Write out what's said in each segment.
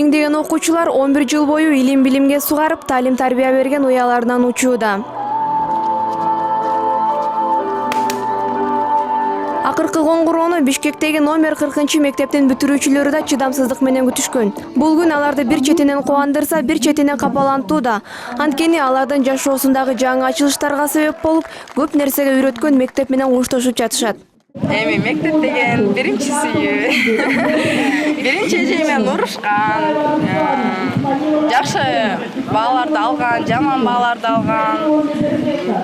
Миңдеген окуучулар 11 жыл бою илим-билимге сугарып, талим-тарбия берген уяларынан учууда. Акыркы коңгуроону Бишкектеги номер 40 мектептин бүтүрүүчүлөрү да чыдамсыздык менен күтүшкөн. Бул күн аларды бир четинен кубандырса, бир четинен капалантууда. Анткени алардын жашоосундагы жаңы ачылыштарга себеп болуп, көп нерсеге үйрөткөн мектеп менен урушташып жатышат. Эми мектеп деген биринчи сүйүү. Биринчи эже менен урушкан. Жакшы бааларды алган, жаман бааларды алган.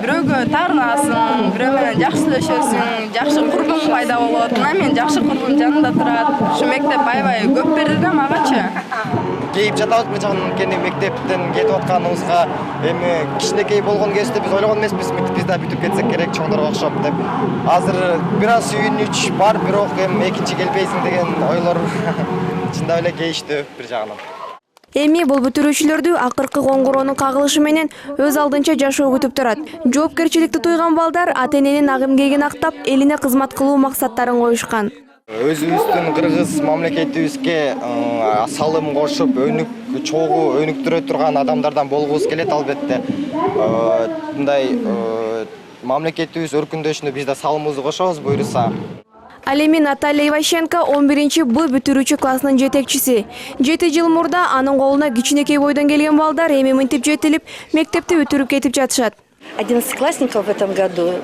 Бирөөгө таарынасың, бирөө менен жакшы сүйлөшөсүң, жакшы курбуң пайда болот. Мына мен жакшы курбум жанында турат. Ушу мектеп аябай көп берди да магачы. Кейип жатабыз анткени мектептен кетип атканыбызга эми кичинекей болгон кезде биз ойлогон эмеспиз, биз да бүтүп кетсек керек чоңдорго окшоп деп. Азыр бир аз сүйүнүч бар, бирок эми экинчи келбейсиң деген ойлор чындап эле кейиштүү бир жагынан. Эми бул бүтүрүүчүлөрдү акыркы коңгуроонун кагылышы менен өз алдынча жашоо күтүп турат. Жоопкерчиликти туйган балдар ата-эненин агым-кегин актап, элине кызмат кылуу максаттарын коюшкан. Өзүбүздүн кыргыз мамлекетибизге салым кошуп, чогуу өнүктүрө турган адамдардан болгубуз келет албетте. Мындай мамлекетибиз өркүндөшүнө биз да салымыбызды кошобуз буйруса. Ал эми Наталья Иващенко 11 Б бүтүрүүчү классынын жетекчиси. 7 жыл мурда анын колуна кичинекей бойдон келген балдар эми мынтип жетилип, мектепти бүтүрүп кетип жатышат. 11-классников в этом году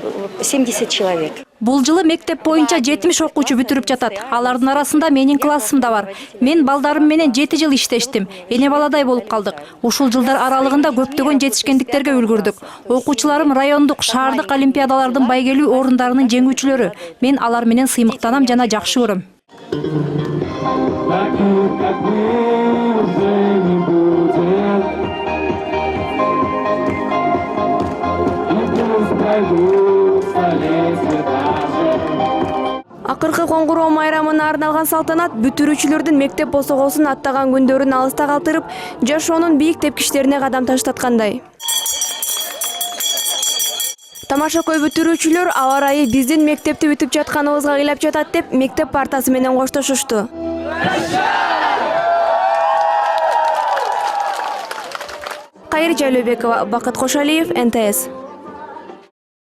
70 человек. Бул жылы мектеп боюнча 70 окуучу бүтүрүп жатат. Алардын арасында менин классым да бар. Мен балдарым менен 7 жыл иштештим. Эне баладай болуп калдык. Ушул жылдар аралыгында көптөгөн жетишкендиктерге үлгүрдүк. Окуучуларым райондук, шаардык олимпиадалардын байгелүү орундарынын жеңүүчүлөрү. Мен алар менен сыймыктанам жана жакшы көрөм. Акыркы коңгуроо майрамына арналган салтанат бүтүрүүчүлөрдүн мектеп босогосун аттаган күндөрүн алыста калтырып, жашоонун бийик тепкичтерине кадам таштаткандай. Тамашакөй бүтүрүүчүлөр аба ырайы биздин мектепти бүтүп жатканыбызга ыйлап жатат деп мектеп партасы менен коштошушту. Кайыр Жайлообекова, Бакыт Кошалиев, НТС.